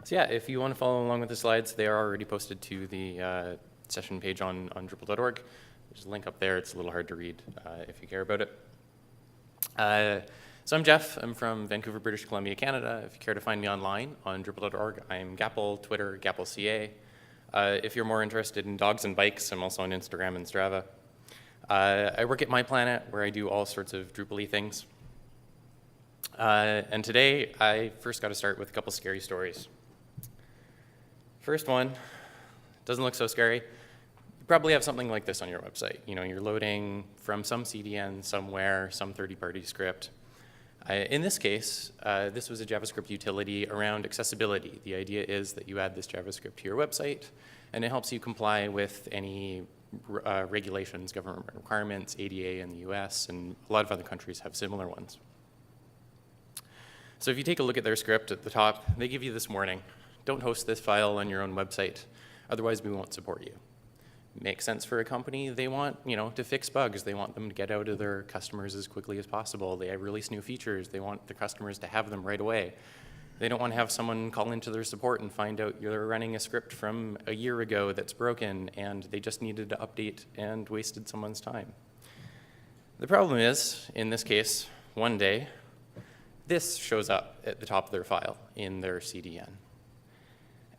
So yeah, if you want to follow along with the slides, they are already posted to the session page on Drupal.org. There's a link up there. It's a little hard to read if you care about it. So I'm Jeff. I'm from Vancouver, British Columbia, Canada. If you care to find me online on Drupal.org, I'm Gapple, Twitter, GappleCA. If you're more interested in dogs and bikes, I'm also on Instagram and Strava. I work at My Planet, where I do all sorts of Drupal-y things. And today, I first got to start with a couple scary stories. First one, doesn't look so scary. You probably have something like this on your website. You know, you're loading from some CDN somewhere, some third-party script. In this case, this was a JavaScript utility around accessibility. The idea is that you add this JavaScript to your website, and it helps you comply with any regulations, government requirements, ADA in the US, and a lot of other countries have similar ones. So if you take a look at their script at the top, they give you this warning. Don't host this file on your own website, otherwise we won't support you. Makes sense for a company. They want, to fix bugs. They want them to get out of their customers as quickly as possible. They release new features. They want the customers to have them right away. They don't want to have someone call into their support and find out you're running a script from a year ago that's broken and they just needed to update and wasted someone's time. The problem is, in this case, one day, this shows up at the top of their file in their CDN.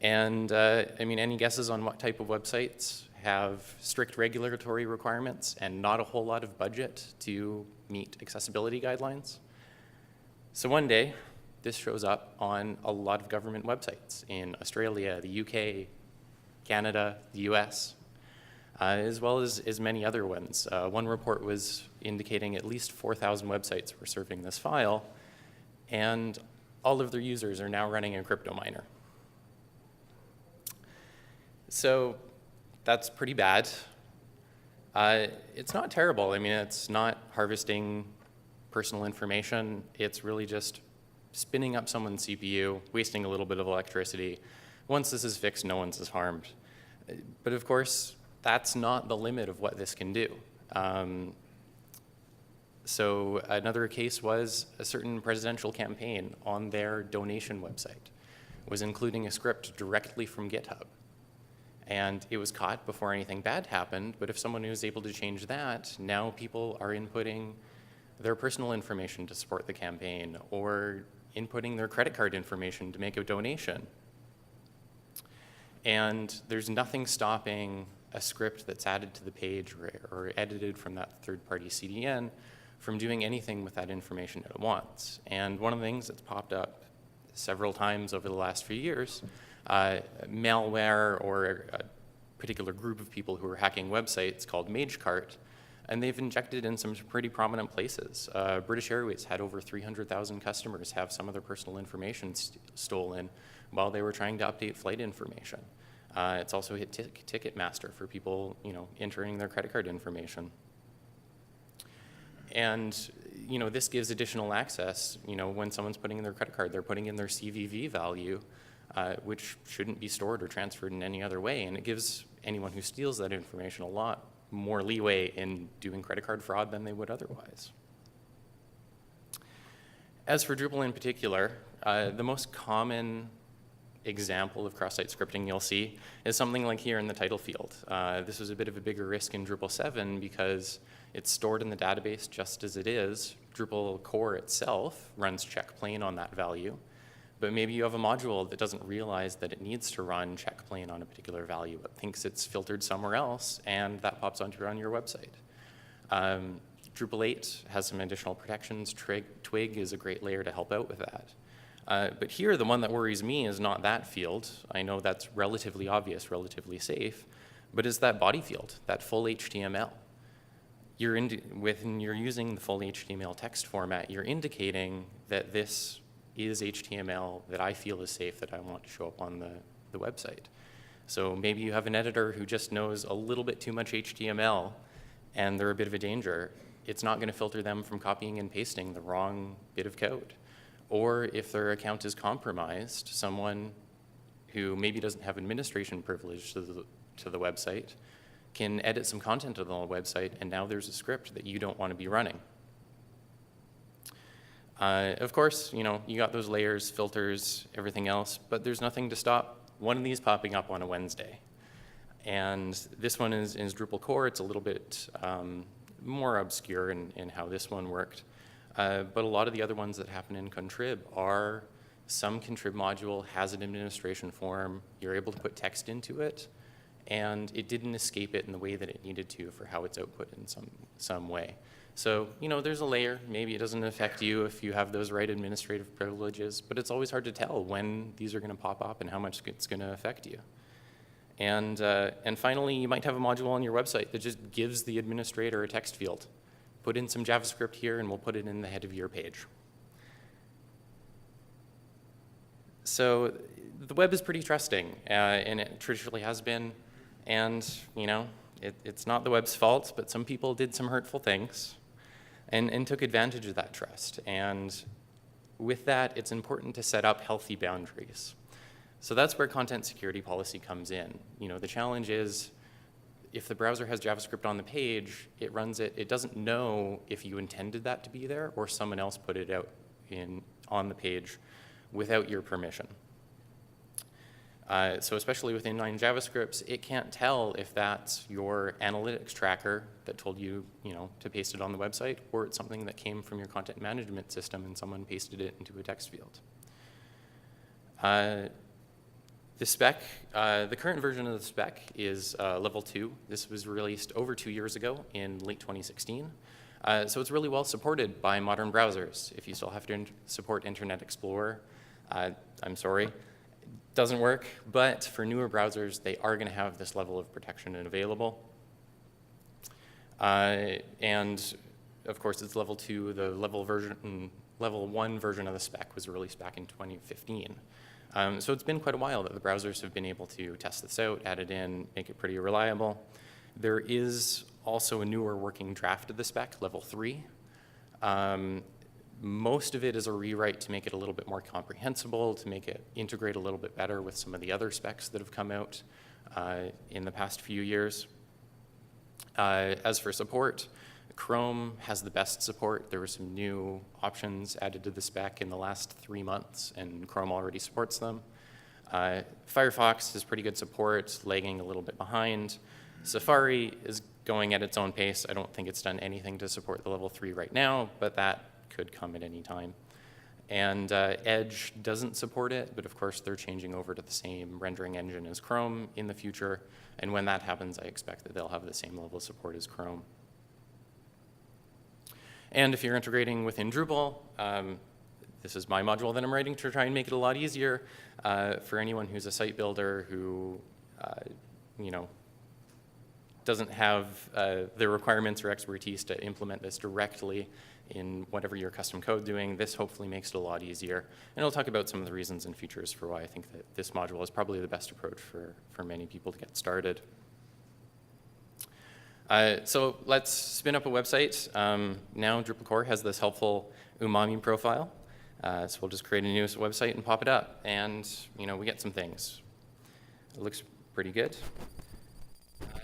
And any guesses on what type of websites have strict regulatory requirements and not a whole lot of budget to meet accessibility guidelines? So one day, this shows up on a lot of government websites in Australia, the UK, Canada, the US, as well as many other ones. One report was indicating at least 4,000 websites were serving this file, and all of their users are now running a crypto miner. So that's pretty bad. It's not terrible. It's not harvesting personal information. It's really just spinning up someone's CPU, wasting a little bit of electricity. Once this is fixed, no one's as harmed. But of course, that's not the limit of what this can do. So another case was a certain presidential campaign on their donation website was including a script directly from GitHub. And it was caught before anything bad happened, but if someone was able to change that, now people are inputting their personal information to support the campaign or inputting their credit card information to make a donation. And there's nothing stopping a script that's added to the page or edited from that third-party CDN from doing anything with that information at once. And one of the things that's popped up several times over the last few years, malware or a particular group of people who are hacking websites called MageCart, and they've injected in some pretty prominent places. British Airways had over 300,000 customers have some of their personal information stolen while they were trying to update flight information. It's also hit Ticketmaster for people, entering their credit card information. And, this gives additional access. When someone's putting in their credit card, they're putting in their CVV value, which shouldn't be stored or transferred in any other way. And it gives anyone who steals that information a lot more leeway in doing credit card fraud than they would otherwise. As for Drupal in particular, the most common example of cross-site scripting you'll see is something like here in the title field. This was a bit of a bigger risk in Drupal 7 because it's stored in the database just as it is. Drupal core itself runs check plain on that value, but maybe you have a module that doesn't realize that it needs to run check plain on a particular value, but thinks it's filtered somewhere else, and that pops on your website. Drupal 8 has some additional protections. Twig is a great layer to help out with that. But here, the one that worries me is not that field. I know that's relatively obvious, relatively safe, but is that body field, that full HTML. When you're using the full HTML text format, you're indicating that this is HTML that I feel is safe, that I want to show up on the website. So maybe you have an editor who just knows a little bit too much HTML and they're a bit of a danger. It's not going to filter them from copying and pasting the wrong bit of code. Or if their account is compromised, someone who maybe doesn't have administration privilege to the website can edit some content on the website, and now there's a script that you don't want to be running. Of course, you got those layers, filters, everything else, but there's nothing to stop one of these popping up on a Wednesday. And this one is Drupal core. It's a little bit more obscure in how this one worked. But a lot of the other ones that happen in contrib are some contrib module has an administration form. You're able to put text into it, and it didn't escape it in the way that it needed to for how it's output in some way. So, there's a layer. Maybe it doesn't affect you if you have those right administrative privileges, but it's always hard to tell when these are going to pop up and how much it's going to affect you. And finally, you might have a module on your website that just gives the administrator a text field. Put in some JavaScript here, and we'll put it in the head of your page. So the web is pretty trusting, and it traditionally has been. And, it's not the web's fault, but some people did some hurtful things and took advantage of that trust. And with that, it's important to set up healthy boundaries. So that's where content security policy comes in. The challenge is if the browser has JavaScript on the page, it runs it. It doesn't know if you intended that to be there or someone else put it out on the page without your permission. So especially with inline JavaScripts, it can't tell if that's your analytics tracker that told you, to paste it on the website, or it's something that came from your content management system and someone pasted it into a text field. The spec, the current version of the spec is level 2. This was released over 2 years ago in late 2016. So it's really well supported by modern browsers. If you still have to support Internet Explorer, I'm sorry. Doesn't work, but for newer browsers, they are going to have this level of protection available. And of course, it's level 2. The level 1 version of the spec was released back in 2015. So it's been quite a while that the browsers have been able to test this out, add it in, make it pretty reliable. There is also a newer working draft of the spec, level 3. Most of it is a rewrite to make it a little bit more comprehensible, to make it integrate a little bit better with some of the other specs that have come out in the past few years. As for support, Chrome has the best support. There were some new options added to the spec in the last 3 months, and Chrome already supports them. Firefox has pretty good support, lagging a little bit behind. Safari is going at its own pace. I don't think it's done anything to support the level 3 right now, but that could come at any time. And Edge doesn't support it, but of course they're changing over to the same rendering engine as Chrome in the future. And when that happens, I expect that they'll have the same level of support as Chrome. And if you're integrating within Drupal, this is my module that I'm writing to try and make it a lot easier for anyone who's a site builder who, doesn't have the requirements or expertise to implement this directly in whatever your custom code doing. This hopefully makes it a lot easier. And I'll talk about some of the reasons and features for why I think that this module is probably the best approach for many people to get started. So let's spin up a website. Now Drupal core has this helpful umami profile. So we'll just create a new website and pop it up. And we get some things. It looks pretty good.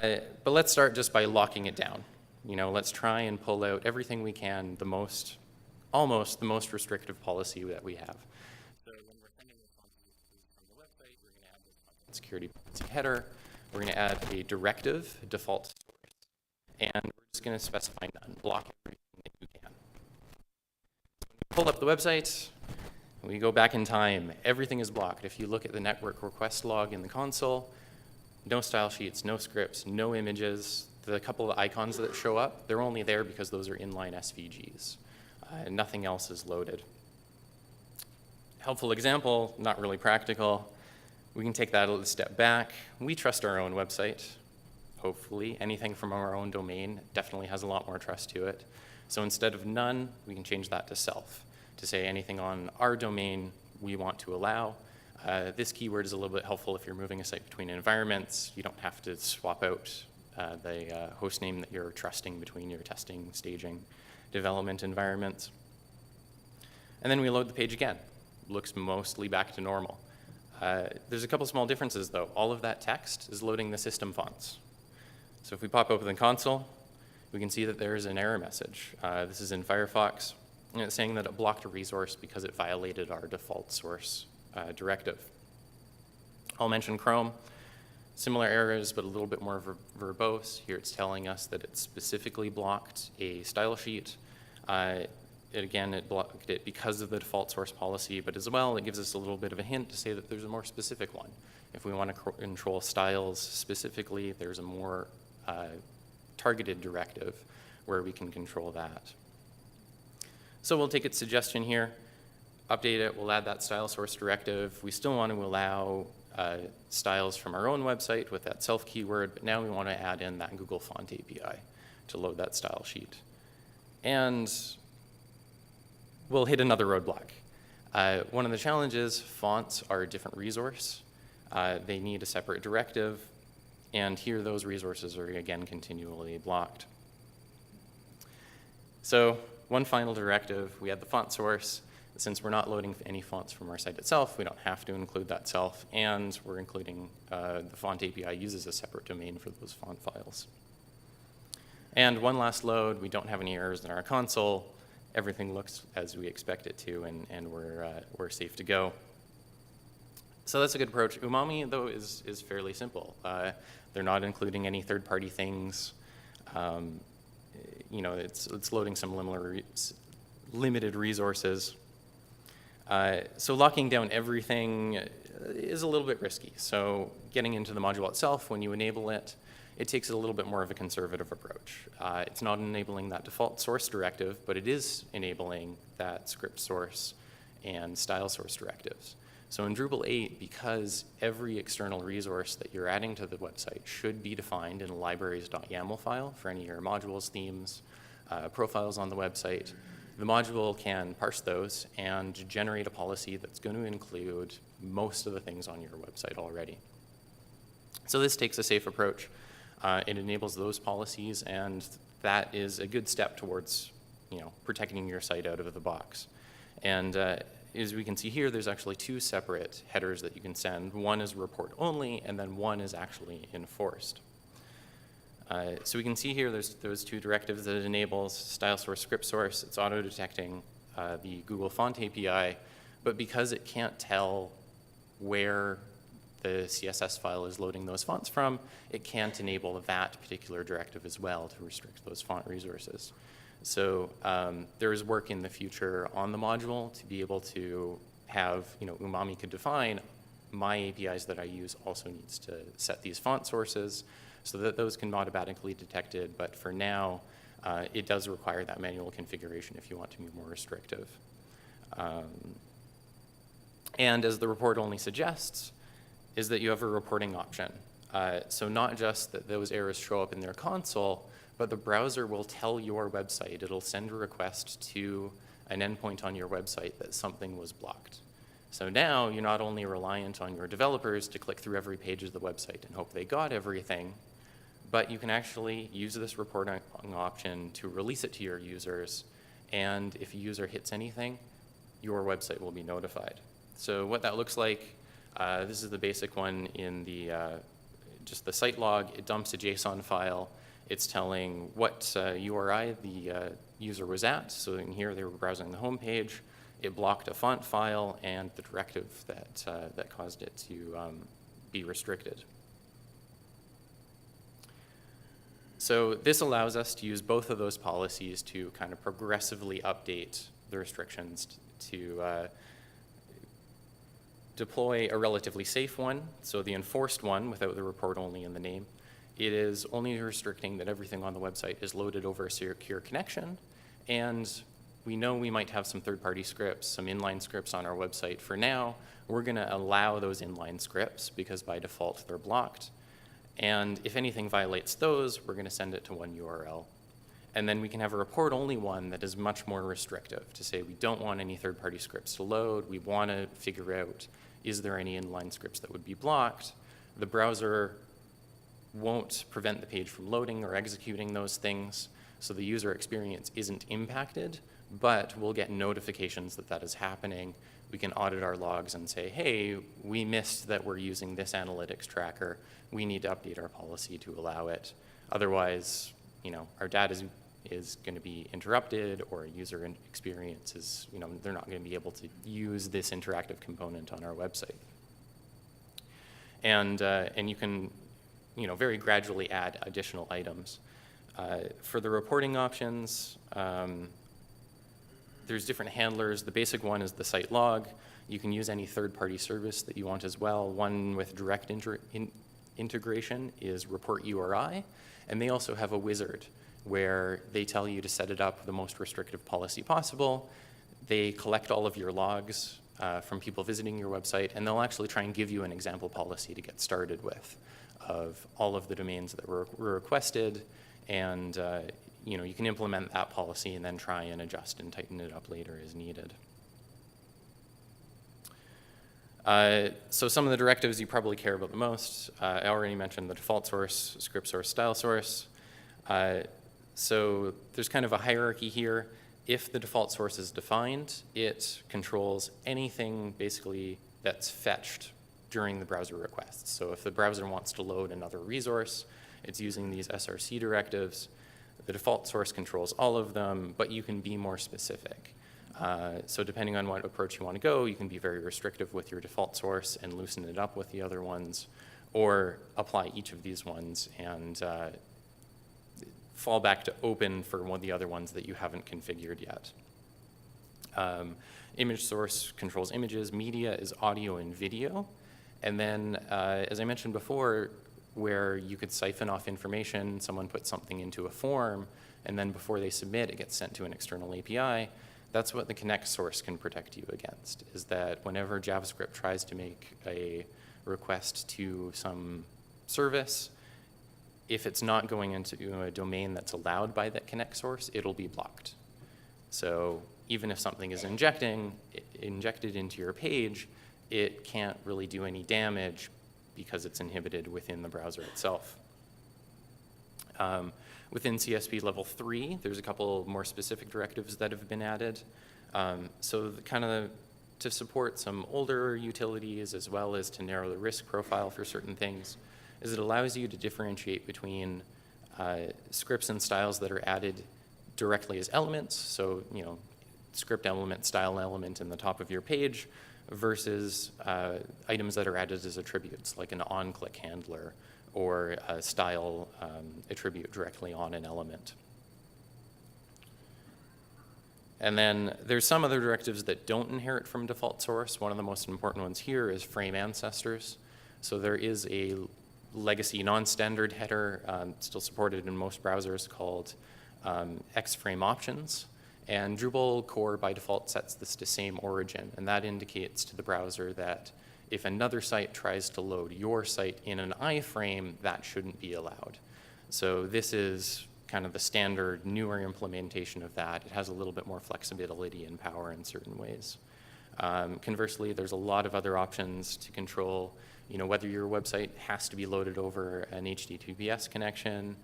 But let's start just by locking it down. Let's try and pull out everything we can, almost the most restrictive policy that we have. So when we're sending the content from the website, we're going to add this content security policy header. We're going to add a directive, default source, and we're just going to specify none, block everything that you can. So when we pull up the website, we go back in time, everything is blocked. If you look at the network request log in the console, no style sheets, no scripts, no images. The couple of icons that show up, they're only there because those are inline SVGs. Nothing else is loaded. Helpful example, not really practical. We can take that a step back. We trust our own website, hopefully. Anything from our own domain definitely has a lot more trust to it. So instead of none, we can change that to self, to say anything on our domain we want to allow. This keyword is a little bit helpful if you're moving a site between environments. You don't have to swap out the host name that you're trusting between your testing, staging, development environments. And then we load the page again. Looks mostly back to normal. There's a couple small differences though. All of that text is loading the system fonts. So if we pop open the console, we can see that there's an error message. This is in Firefox. And it's saying that it blocked a resource because it violated our default source directive. I'll mention Chrome. Similar errors, but a little bit more verbose. Here it's telling us that it specifically blocked a style sheet. It blocked it because of the default source policy, but as well, it gives us a little bit of a hint to say that there's a more specific one. If we want to control styles specifically, there's a more targeted directive where we can control that. So we'll take its suggestion here, update it, we'll add that style source directive. We still want to allow styles from our own website with that self keyword, but now we want to add in that Google Font API to load that style sheet. And we'll hit another roadblock. One of the challenges, fonts are a different resource. They need a separate directive, and here those resources are again continually blocked. So one final directive, we had the font source. Since we're not loading any fonts from our site itself, we don't have to include that self, and we're including the font API uses a separate domain for those font files. And one last load, we don't have any errors in our console. Everything looks as we expect it to, and we're safe to go. So that's a good approach. Umami, though, is fairly simple. They're not including any third-party things. It's loading some limited resources. So locking down everything is a little bit risky. So getting into the module itself, when you enable it, it takes a little bit more of a conservative approach. It's not enabling that default source directive, but it is enabling that script source and style source directives. So in Drupal 8, because every external resource that you're adding to the website should be defined in a libraries.yaml file for any of your modules, themes, profiles on the website, the module can parse those and generate a policy that's going to include most of the things on your website already. So this takes a safe approach. It enables those policies, and that is a good step towards protecting your site out of the box. And as we can see here, there's actually two separate headers that you can send. One is report only, and then one is actually enforced. So we can see here there's those two directives that it enables, style source, script source. It's auto-detecting the Google Font API, but because it can't tell where the CSS file is loading those fonts from, it can't enable that particular directive as well to restrict those font resources. So there is work in the future on the module to be able to have, Umami could define my APIs that I use also needs to set these font sources so that those can be automatically detected. But for now, it does require that manual configuration if you want to be more restrictive. And as the report only suggests, is that you have a reporting option. So not just that those errors show up in their console, but the browser will tell your website, it'll send a request to an endpoint on your website that something was blocked. So now you're not only reliant on your developers to click through every page of the website and hope they got everything, but you can actually use this reporting option to release it to your users, and if a user hits anything, your website will be notified. So what that looks like, this is the basic one in the just the site log. It dumps a JSON file. It's telling what URI the user was at. So in here, they were browsing the home page. It blocked a font file and the directive that caused it to be restricted. So this allows us to use both of those policies to kind of progressively update the restrictions to deploy a relatively safe one, so the enforced one without the report only in the name. It is only restricting that everything on the website is loaded over a secure connection, and we know we might have some third-party scripts, some inline scripts on our website. For now, we're going to allow those inline scripts because by default they're blocked, and if anything violates those, we're going to send it to one URL. And then we can have a report-only one that is much more restrictive to say we don't want any third-party scripts to load. We want to figure out, is there any inline scripts that would be blocked? The browser won't prevent the page from loading or executing those things, so the user experience isn't impacted, but we'll get notifications that that is happening. We can audit our logs and say, hey, we missed that we're using this analytics tracker. We need to update our policy to allow it. Otherwise, our data is is going to be interrupted, or a user experience is, they're not going to be able to use this interactive component on our website. And you can, very gradually add additional items. For the reporting options, there's different handlers. The basic one is the site log. You can use any third-party service that you want as well. One with direct integration is report URI, and they also have a wizard where they tell you to set it up the most restrictive policy possible. They collect all of your logs from people visiting your website, and they'll actually try and give you an example policy to get started with of all of the domains that were requested, and you can implement that policy and then try and adjust and tighten it up later as needed. So some of the directives you probably care about the most. I already mentioned the default source, script source, style source. So there's kind of a hierarchy here. If the default source is defined, it controls anything basically that's fetched during the browser requests. So if the browser wants to load another resource, it's using these SRC directives. The default source controls all of them, but you can be more specific. So depending on what approach you want to go, you can be very restrictive with your default source and loosen it up with the other ones, or apply each of these ones and fall back to open for one of the other ones that you haven't configured yet. Image source controls images. Media is audio and video. And then, as I mentioned before, where you could siphon off information, someone puts something into a form, and then before they submit, it gets sent to an external API. That's what the connect source can protect you against, is that whenever JavaScript tries to make a request to some service, if it's not going into a domain that's allowed by that connect source, it'll be blocked. So even if something is injected into your page, it can't really do any damage because it's inhibited within the browser itself. Within CSP level 3, there's a couple more specific directives that have been added. So to support some older utilities as well as to narrow the risk profile for certain things, is it allows you to differentiate between scripts and styles that are added directly as elements, so script element, style element in the top of your page, versus items that are added as attributes, like an on-click handler or a style attribute directly on an element. And then there's some other directives that don't inherit from default source. One of the most important ones here is frame ancestors. So there is a legacy non-standard header, still supported in most browsers, called xframe options. And Drupal core by default sets this to same origin, and that indicates to the browser that if another site tries to load your site in an iframe, that shouldn't be allowed. So this is kind of the standard newer implementation of that. It has a little bit more flexibility and power in certain ways. Conversely, there's a lot of other options to control, whether your website has to be loaded over an HTTPS connection,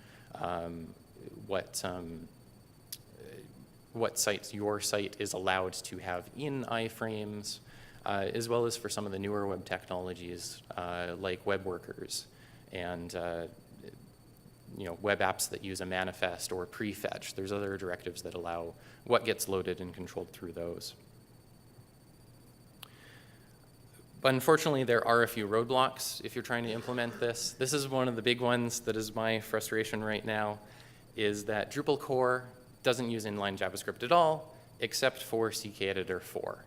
what sites your site is allowed to have in iframes, as well as for some of the newer web technologies like web workers and web apps that use a manifest or prefetch. There's other directives that allow what gets loaded and controlled through those. But unfortunately, there are a few roadblocks if you're trying to implement this. This is one of the big ones that is my frustration right now, is that Drupal core doesn't use inline JavaScript at all, except for CKEditor 4.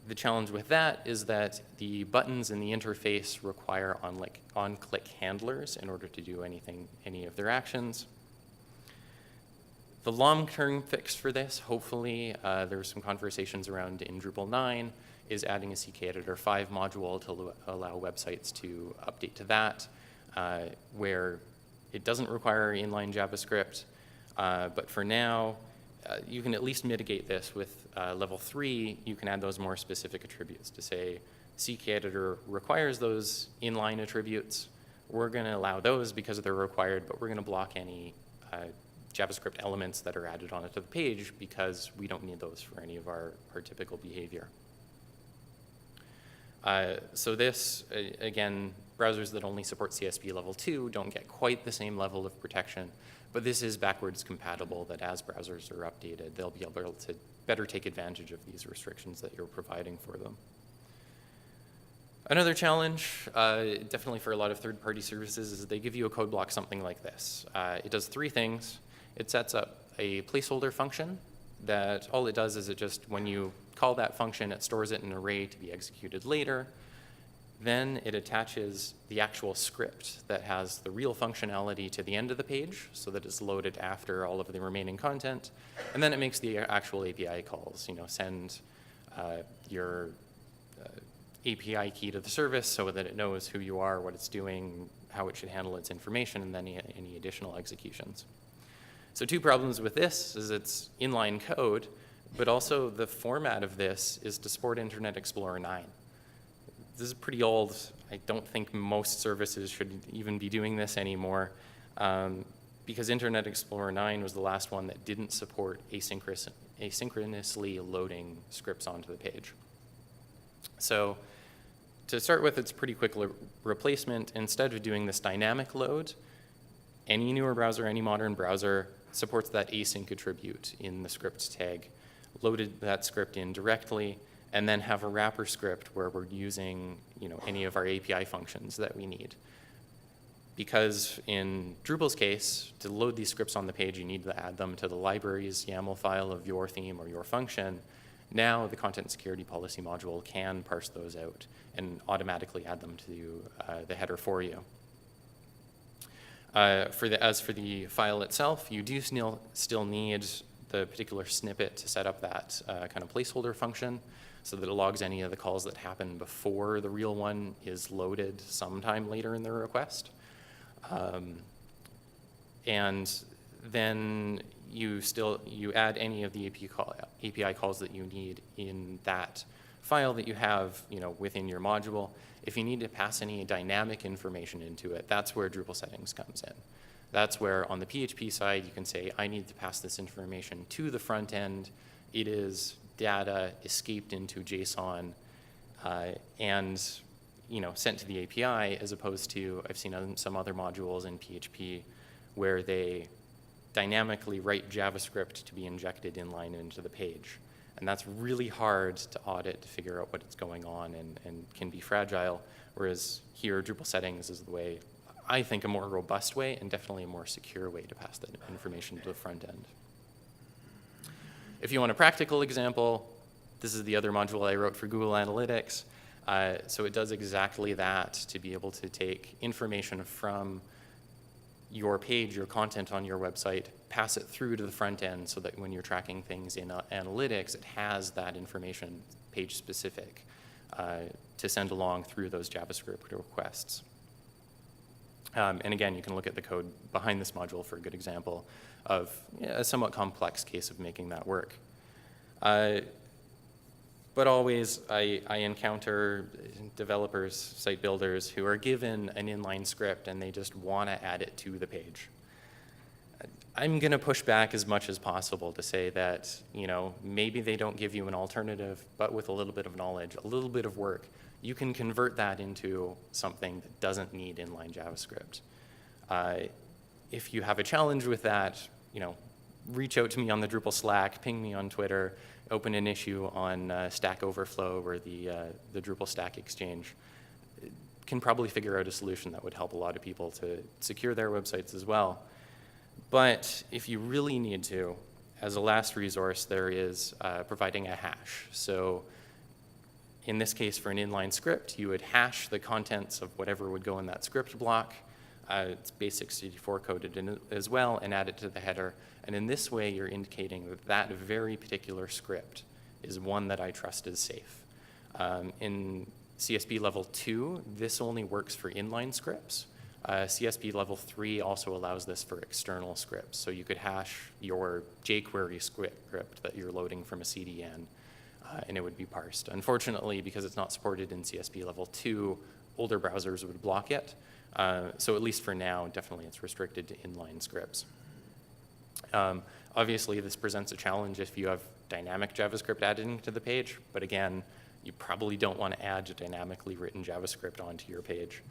The challenge with that is that the buttons in the interface require on-click handlers in order to do any of their actions. The long-term fix for this, hopefully, there's some conversations around in Drupal 9, is adding a CKEditor 5 module to allow websites to update to that, where it doesn't require inline JavaScript. But for now, you can at least mitigate this with level 3. You can add those more specific attributes to say, CKEditor requires those inline attributes. We're going to allow those because they're required, but we're going to block any JavaScript elements that are added onto the page because we don't need those for any of our typical behavior. So this, again, browsers that only support CSP level 2 don't get quite the same level of protection, but this is backwards compatible that as browsers are updated, they'll be able to better take advantage of these restrictions that you're providing for them. Another challenge, definitely for a lot of third-party services, is they give you a code block something like this. It does 3 things. It sets up a placeholder function that all it does is it just, when you call that function, it stores it in an array to be executed later. Then it attaches the actual script that has the real functionality to the end of the page so that it's loaded after all of the remaining content. And then it makes the actual API calls, send your API key to the service so that it knows who you are, what it's doing, how it should handle its information, and then any additional executions. So 2 problems with this is it's inline code, but also the format of this is to support Internet Explorer 9. This is pretty old. I don't think most services should even be doing this anymore because Internet Explorer 9 was the last one that didn't support asynchronously loading scripts onto the page. So to start with, it's a pretty quick replacement. Instead of doing this dynamic load, any newer browser, any modern browser supports that async attribute in the script tag, loaded that script in directly, and then have a wrapper script where we're using any of our API functions that we need. Because in Drupal's case, to load these scripts on the page, you need to add them to the library's YAML file of your theme or your function. Now the content security policy module can parse those out and automatically add them to the header for you. As for the file itself, you do still need the particular snippet to set up that kind of placeholder function so that it logs any of the calls that happen before the real one is loaded sometime later in the request. And then you add any of the API calls that you need in that file that you have within your module. If you need to pass any dynamic information into it, that's where Drupal settings comes in. That's where on the PHP side you can say, I need to pass this information to the front end. It is data escaped into JSON and sent to the API, as opposed to, I've seen some other modules in PHP where they dynamically write JavaScript to be injected inline into the page. And that's really hard to audit to figure out what's going on and can be fragile, whereas here Drupal settings is the way, I think, a more robust way and definitely a more secure way to pass that information to the front end. If you want a practical example, this is the other module I wrote for Google Analytics. So it does exactly that, to be able to take information from your page, your content on your website, pass it through to the front end so that when you're tracking things in analytics, it has that information page specific to send along through those JavaScript requests. And again, you can look at the code behind this module for a good example of a somewhat complex case of making that work. But always, I encounter developers, site builders, who are given an inline script and they just want to add it to the page. I'm going to push back as much as possible to say that, maybe they don't give you an alternative, but with a little bit of knowledge, a little bit of work, you can convert that into something that doesn't need inline JavaScript. If you have a challenge with that, reach out to me on the Drupal Slack, ping me on Twitter, open an issue on Stack Overflow or the Drupal Stack Exchange. Can probably figure out a solution that would help a lot of people to secure their websites as well. But if you really need to, as a last resource, there is providing a hash. So in this case, for an inline script, you would hash the contents of whatever would go in that script block. It's base64 coded in as well, and add it to the header. And in this way, you're indicating that that very particular script is one that I trust is safe. In CSP level 2, this only works for inline scripts. CSP level 3 also allows this for external scripts. So you could hash your jQuery script that you're loading from a CDN, and it would be parsed. Unfortunately, because it's not supported in CSP level 2, older browsers would block it. So at least for now, definitely it's restricted to inline scripts. Obviously, this presents a challenge if you have dynamic JavaScript added into the page, but again, you probably don't want to add dynamically written JavaScript onto your page.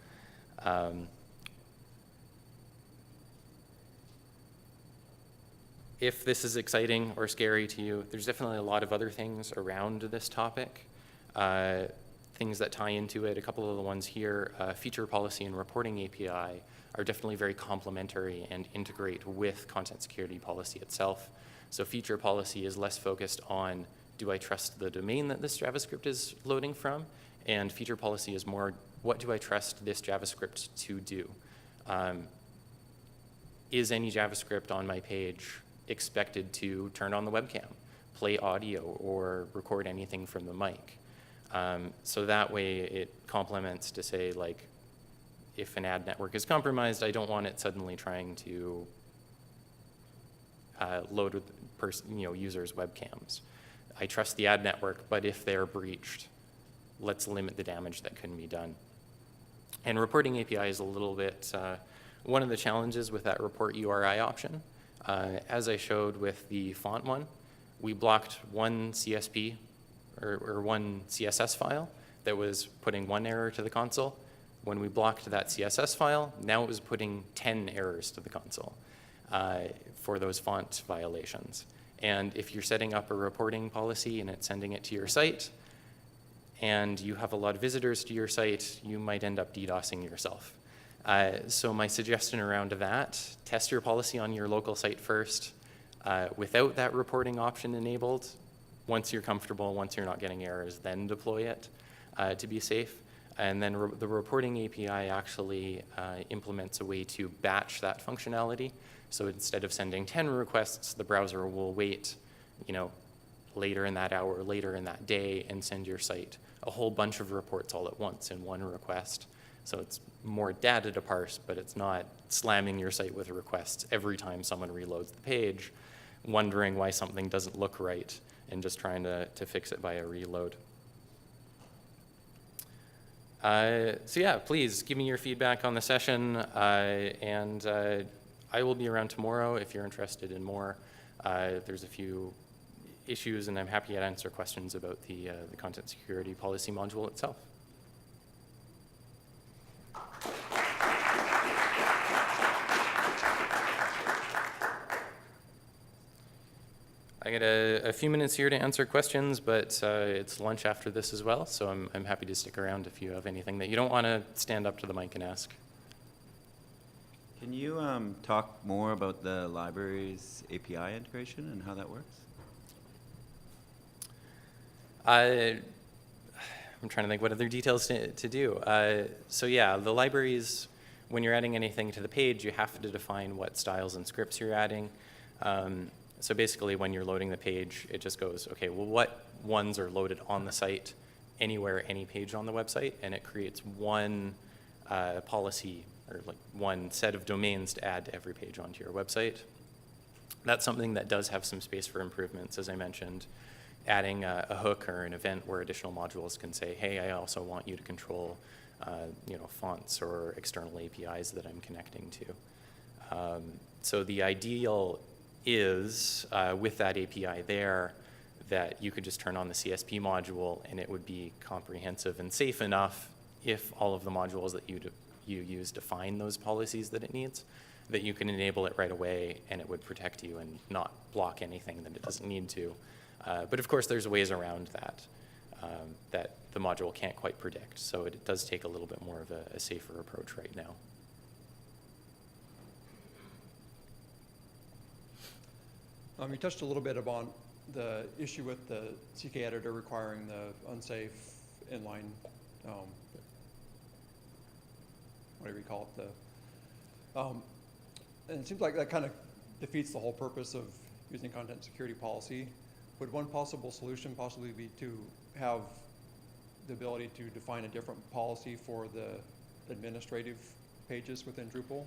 If this is exciting or scary to you, there's definitely a lot of other things around this topic, things that tie into it. A couple of the ones here, feature policy and reporting API are definitely very complementary and integrate with content security policy itself. So feature policy is less focused on, do I trust the domain that this JavaScript is loading from? And feature policy is more, what do I trust this JavaScript to do? Is any JavaScript on my page expected to turn on the webcam, play audio, or record anything from the mic? So that way it complements to say, like, if an ad network is compromised, I don't want it suddenly trying to load with users' webcams. I trust the ad network, but if they're breached, let's limit the damage that can be done. And reporting API is a little bit one of the challenges with that report URI option. As I showed with the font one, we blocked one CSP or one CSS file that was putting one error to the console. When we blocked that CSS file, now it was putting 10 errors to the console for those font violations. And if you're setting up a reporting policy and it's sending it to your site, and you have a lot of visitors to your site, you might end up DDoSing yourself. So my suggestion around that, test your policy on your local site first. Without that reporting option enabled, once you're comfortable, once you're not getting errors, then deploy it to be safe. And then the reporting API actually implements a way to batch that functionality. So instead of sending 10 requests, the browser will wait, later in that hour, later in that day, and send your site a whole bunch of reports all at once in one request. So it's more data to parse, but it's not slamming your site with requests every time someone reloads the page, wondering why something doesn't look right, and just trying to fix it via reload. So yeah, please give me your feedback on the session, and I will be around tomorrow if you're interested in more. There's a few issues, and I'm happy to answer questions about the content security policy module itself. I got a few minutes here to answer questions, but it's lunch after this as well, so I'm happy to stick around if you have anything that you don't want to stand up to the mic and ask. Can you talk more about the library's API integration and how that works? I'm trying to think what other details to do. So yeah, the libraries, when you're adding anything to the page, you have to define what styles and scripts you're adding. So basically, when you're loading the page, it just goes, okay, well, what ones are loaded on the site, anywhere, any page on the website, and it creates one policy or like one set of domains to add to every page onto your website. That's something that does have some space for improvements, as I mentioned. Adding a hook or an event where additional modules can say, hey, I also want you to control fonts or external APIs that I'm connecting to. So the ideal is, with that API there, that you could just turn on the CSP module and it would be comprehensive and safe enough if all of the modules that you use define those policies that it needs, that you can enable it right away and it would protect you and not block anything that it doesn't need to. But of course, there's ways around that that the module can't quite predict. So it does take a little bit more of a safer approach right now. You touched a little bit about the issue with the CK editor requiring the unsafe inline, whatever you call it. And it seems like that kind of defeats the whole purpose of using content security policy. Would one possible solution possibly be to have the ability to define a different policy for the administrative pages within Drupal?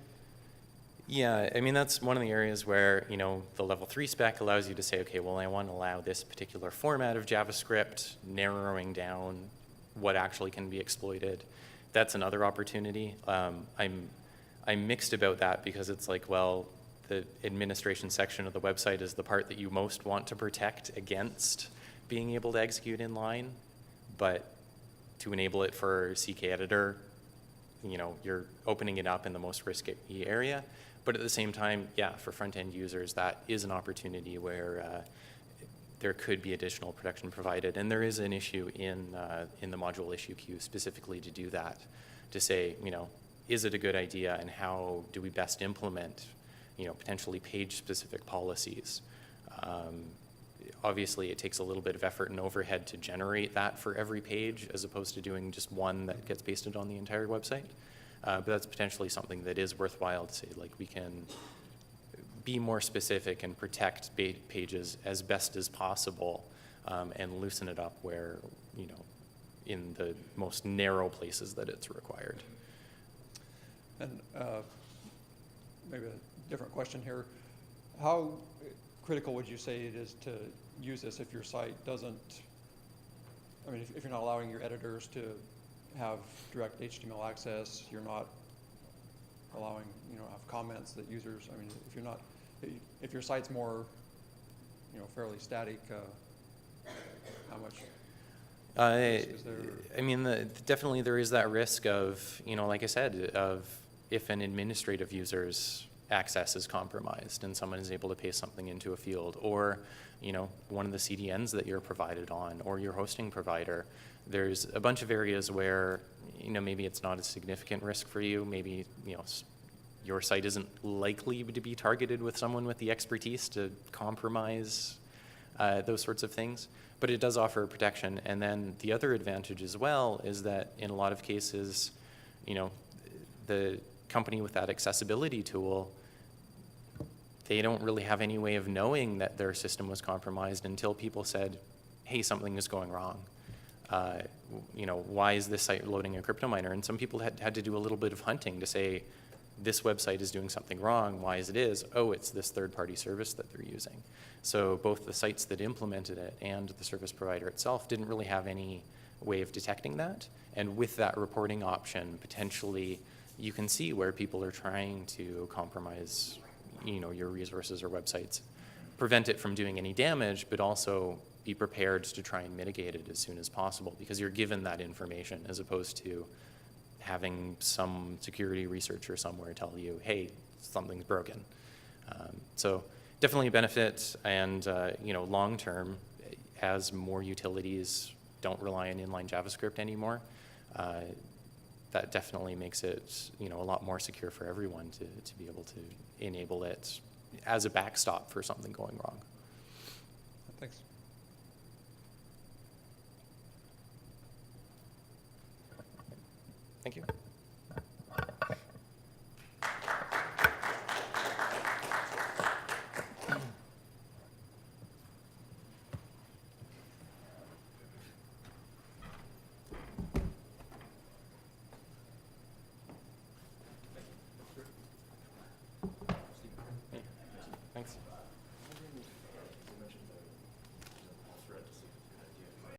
Yeah, I mean, that's one of the areas where, the level 3 spec allows you to say, okay, well, I want to allow this particular format of JavaScript, narrowing down what actually can be exploited. That's another opportunity. I'm mixed about that because it's like, well, the administration section of the website is the part that you most want to protect against being able to execute inline, but to enable it for CK editor you're opening it up in the most risky area. But at the same time, yeah, for front-end users, that is an opportunity where there could be additional protection provided. And there is an issue in the module issue queue specifically to do that, to say, is it a good idea, and how do we best implement, potentially page-specific policies? Obviously, it takes a little bit of effort and overhead to generate that for every page, as opposed to doing just one that gets pasted on the entire website. But that's potentially something that is worthwhile to say, like, we can be more specific and protect pages as best as possible, and loosen it up where, in the most narrow places that it's required. And maybe a different question here. How critical would you say it is to use this if your site doesn't, if you're not allowing your editors to have direct HTML access, you're not allowing, have comments that users, if your site's more, fairly static, how much risk is there? Definitely there is that risk of, like I said, of if an administrative user's access is compromised and someone is able to paste something into a field, or, one of the CDNs that you're provided on, or your hosting provider. There's a bunch of areas where, maybe it's not a significant risk for you. Maybe, your site isn't likely to be targeted with someone with the expertise to compromise those sorts of things, but it does offer protection. And then the other advantage as well is that in a lot of cases, the company with that accessibility tool, they don't really have any way of knowing that their system was compromised until people said, hey, something is going wrong. Why is this site loading a crypto miner? And some people had to do a little bit of hunting to say, this website is doing something wrong. Why is it is? Oh, it's this third-party service that they're using. So both the sites that implemented it and the service provider itself didn't really have any way of detecting that. And with that reporting option, potentially you can see where people are trying to compromise, your resources or websites, prevent it from doing any damage, but also be prepared to try and mitigate it as soon as possible, because you're given that information, as opposed to having some security researcher somewhere tell you, hey, something's broken. So definitely a benefit, and long term, as more utilities don't rely on inline JavaScript anymore, that definitely makes it a lot more secure for everyone to be able to enable it as a backstop for something going wrong. Thanks. Thank you. Thanks.